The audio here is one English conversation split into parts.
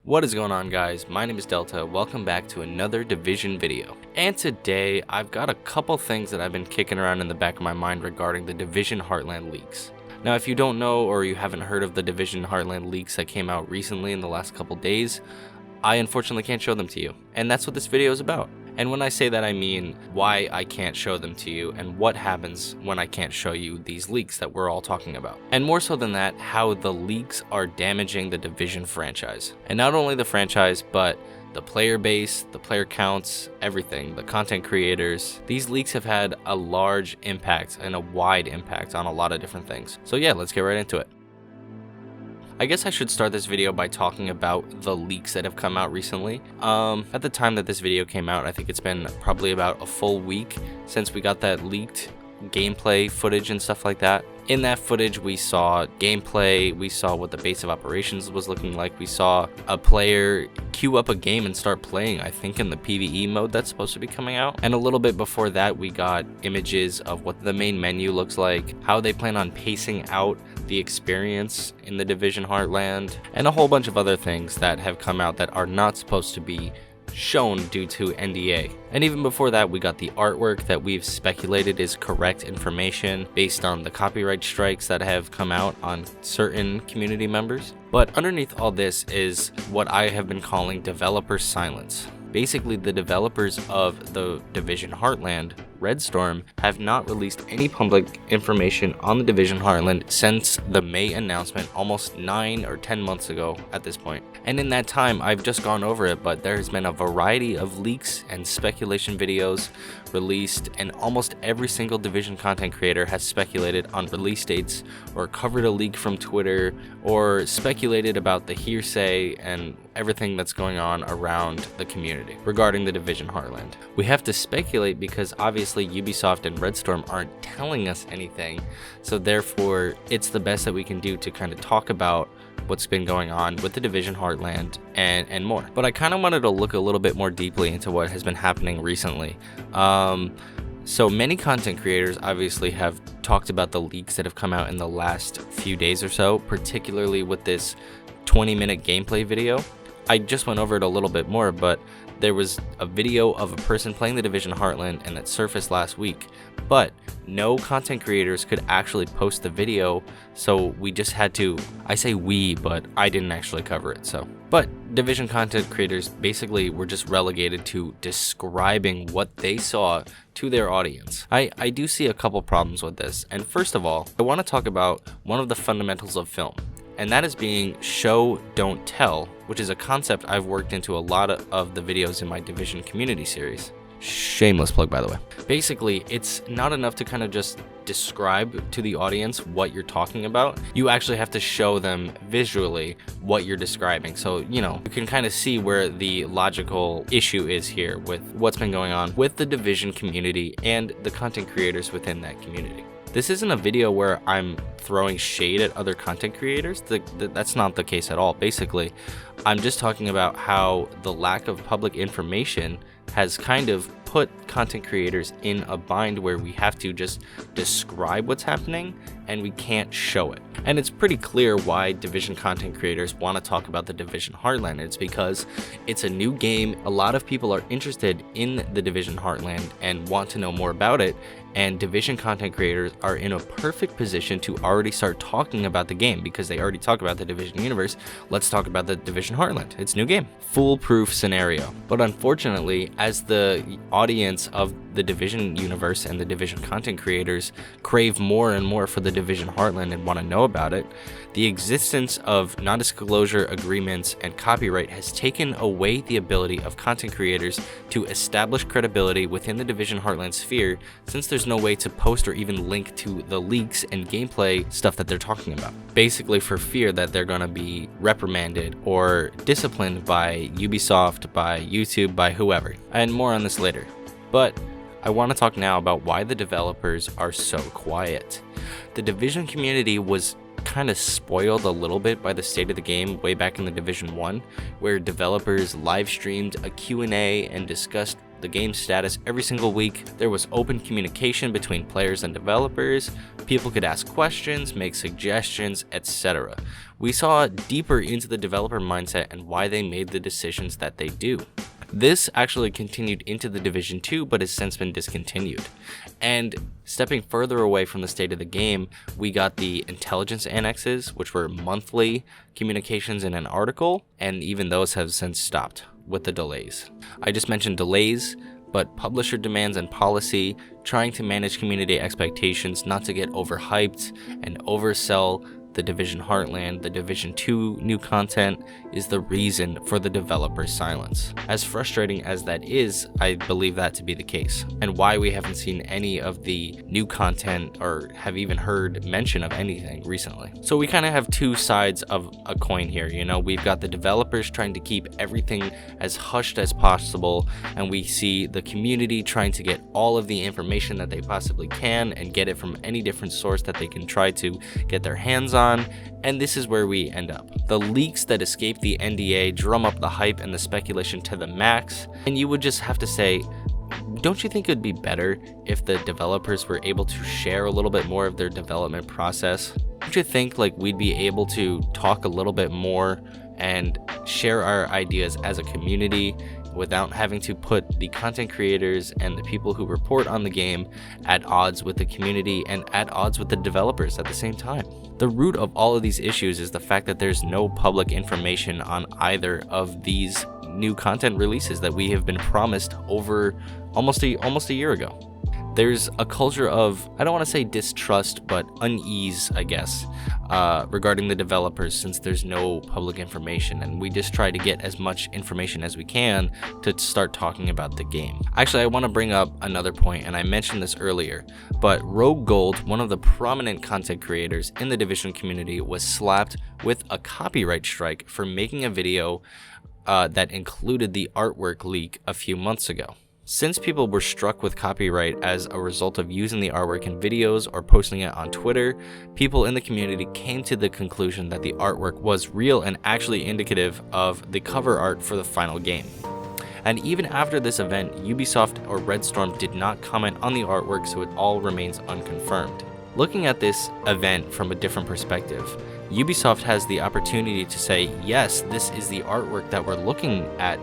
What is going on, guys? My name is Deltah. Welcome back to another Division video. And today I've got a couple things that I've been kicking around in the back of my mind regarding the Division Heartland leaks. Now, if you don't know or you haven't heard of the Division Heartland leaks that came out recently in the last couple days, I unfortunately can't show them to you. And that's what this video is about. And when I say that, I mean why I can't show them to you and what happens when I can't show you these leaks that we're all talking about. And more so than that, how the leaks are damaging the Division franchise. And not only the franchise, but the player base, the player counts, everything, the content creators. These leaks have had a large impact and a wide impact on a lot of different things. So yeah, let's get right into it. I guess I should start this video by talking about the leaks that have come out recently. At the time that this video came out, I think it's been probably about a full week since we got that leaked gameplay footage and stuff like that. In that footage, we saw gameplay, we saw what the base of operations was looking like, we saw a player queue up a game and start playing, I think in the PvE mode that's supposed to be coming out. And a little bit before that, we got images of what the main menu looks like, how they plan on pacing out the experience in the Division Heartland, and a whole bunch of other things that have come out that are not supposed to be shown due to NDA. And even before that, we got the artwork that we've speculated is correct information based on the copyright strikes that have come out on certain community members. But underneath all this is what I have been calling developer silence. Basically, the developers of the Division Heartland, Redstorm, have not released any public information on the Division Heartland since the May announcement almost 9 or 10 months ago at this point. And in that time, I've just gone over it, but there has been a variety of leaks and speculation videos released, and almost every single Division content creator has speculated on release dates or covered a leak from Twitter or speculated about the hearsay and everything that's going on around the community regarding the Division Heartland. We have to speculate because obviously Ubisoft and Redstorm aren't telling us anything, so therefore it's the best that we can do to kind of talk about what's been going on with the Division Heartland and more. But I kind of wanted to look a little bit more deeply into what has been happening recently. So many content creators obviously have talked about the leaks that have come out in the last few days or so, particularly with this 20-minute gameplay video. I just went over it a little bit more, but there was a video of a person playing the Division Heartland and it surfaced last week, but no content creators could actually post the video, so we just had to, I say we, but I didn't actually cover it, so. But Division content creators basically were just relegated to describing what they saw to their audience. I do see a couple problems with this, and first of all, I want to talk about one of the fundamentals of film. And that is being show, don't tell, which is a concept I've worked into a lot of the videos in my Division community series. Shameless plug, by the way. Basically, it's not enough to kind of just describe to the audience what you're talking about. You actually have to show them visually what you're describing. So, you know, you can kind of see where the logical issue is here with what's been going on with the Division community and the content creators within that community. This isn't a video where I'm throwing shade at other content creators. That's not the case at all. Basically, I'm just talking about how the lack of public information has kind of put content creators in a bind where we have to just describe what's happening and we can't show it. And it's pretty clear why Division content creators want to talk about the Division Heartland. It's because it's a new game. A lot of people are interested in the Division Heartland and want to know more about it. And Division content creators are in a perfect position to already start talking about the game because they already talk about the Division universe. Let's talk about the Division Heartland. It's a new game. Foolproof scenario. But unfortunately, as the audience of the Division universe and the Division content creators crave more and more for the Division Heartland and want to know about it, the existence of non-disclosure agreements and copyright has taken away the ability of content creators to establish credibility within the Division Heartland sphere, since there's no way to post or even link to the leaks and gameplay stuff that they're talking about. Basically for fear that they're going to be reprimanded or disciplined by Ubisoft, by YouTube, by whoever. And more on this later. But I want to talk now about why the developers are so quiet. The Division community was kind of spoiled a little bit by the state of the game way back in the Division 1, where developers live streamed a Q&A and discussed the game status every single week. There was open communication between players and developers. People could ask questions, make suggestions, etc. We saw deeper into the developer mindset and why they made the decisions that they do. This actually continued into the Division 2, but has since been discontinued. And stepping further away from the state of the game, we got the intelligence annexes, which were monthly communications in an article, and even those have since stopped with the delays. I just mentioned delays, but publisher demands and policy, trying to manage community expectations not to get overhyped and oversell the Division Heartland, the Division 2 new content is the reason for the developer's silence. As frustrating as that is, I believe that to be the case, and why we haven't seen any of the new content or have even heard mention of anything recently. So we kind of have two sides of a coin here, you know. We've got the developers trying to keep everything as hushed as possible, and we see the community trying to get all of the information that they possibly can and get it from any different source that they can try to get their hands on. And this is where we end up. The leaks that escape the NDA drum up the hype and the speculation to the max, and you would just have to say, don't you think it would be better if the developers were able to share a little bit more of their development process? Don't you think like we'd be able to talk a little bit more and share our ideas as a community without having to put the content creators and the people who report on the game at odds with the community and at odds with the developers at the same time? The root of all of these issues is the fact that there's no public information on either of these new content releases that we have been promised over almost a year ago. There's a culture of, I don't want to say distrust, but unease, I guess, regarding the developers, since there's no public information, and we just try to get as much information as we can to start talking about the game. Actually, I want to bring up another point, and I mentioned this earlier, but Rogue Gold, one of the prominent content creators in the Division community, was slapped with a copyright strike for making a video that included the artwork leak a few months ago. Since people were struck with copyright as a result of using the artwork in videos or posting it on Twitter, people in the community came to the conclusion that the artwork was real and actually indicative of the cover art for the final game. And even after this event, Ubisoft or Red Storm did not comment on the artwork, so it all remains unconfirmed. Looking at this event from a different perspective, Ubisoft has the opportunity to say, yes, this is the artwork that we're looking at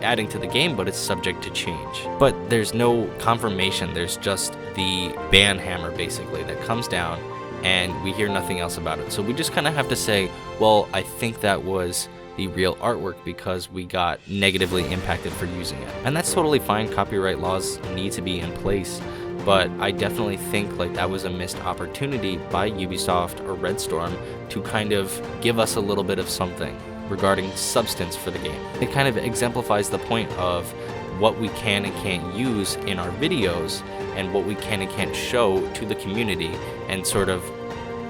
adding to the game, but it's subject to change. But there's no confirmation, there's just the ban hammer basically that comes down and we hear nothing else about it. So we just kind of have to say, well, I think that was the real artwork because we got negatively impacted for using it. And that's totally fine, copyright laws need to be in place, but I definitely think like that was a missed opportunity by Ubisoft or Red Storm to kind of give us a little bit of something regarding substance for the game. It kind of exemplifies the point of what we can and can't use in our videos and what we can and can't show to the community and sort of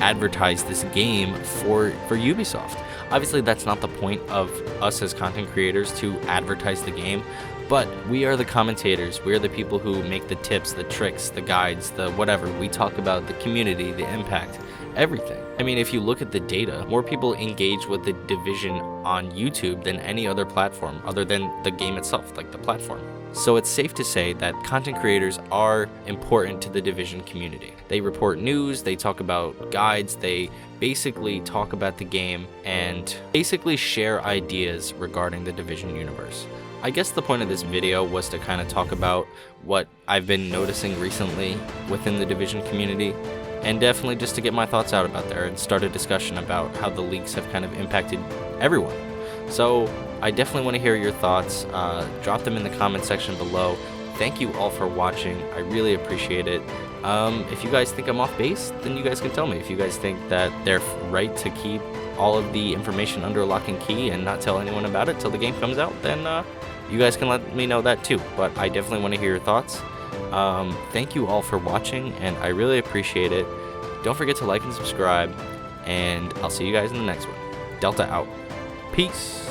advertise this game for Ubisoft. Obviously, that's not the point of us as content creators to advertise the game, but we are the commentators. We are the people who make the tips, the tricks, the guides, the whatever. We talk about the community, the impact, everything. I mean, if you look at the data, more people engage with the Division on YouTube than any other platform other than the game itself, like the platform. So it's safe to say that content creators are important to the Division community. They report news, they talk about guides, they basically talk about the game and basically share ideas regarding the Division universe. I guess the point of this video was to kind of talk about what I've been noticing recently within the Division community, and definitely just to get my thoughts out about there and start a discussion about how the leaks have kind of impacted everyone. So I definitely want to hear your thoughts. Drop them in the comment section below. Thank you all for watching. I really appreciate it. If you guys think I'm off base, then you guys can tell me. If you guys think that they're right to keep all of the information under lock and key and not tell anyone about it till the game comes out, then you guys can let me know that too. But I definitely want to hear your thoughts. Thank you all for watching, and I really appreciate it. Don't forget to like and subscribe, and I'll see you guys in the next one. Deltah out. Peace.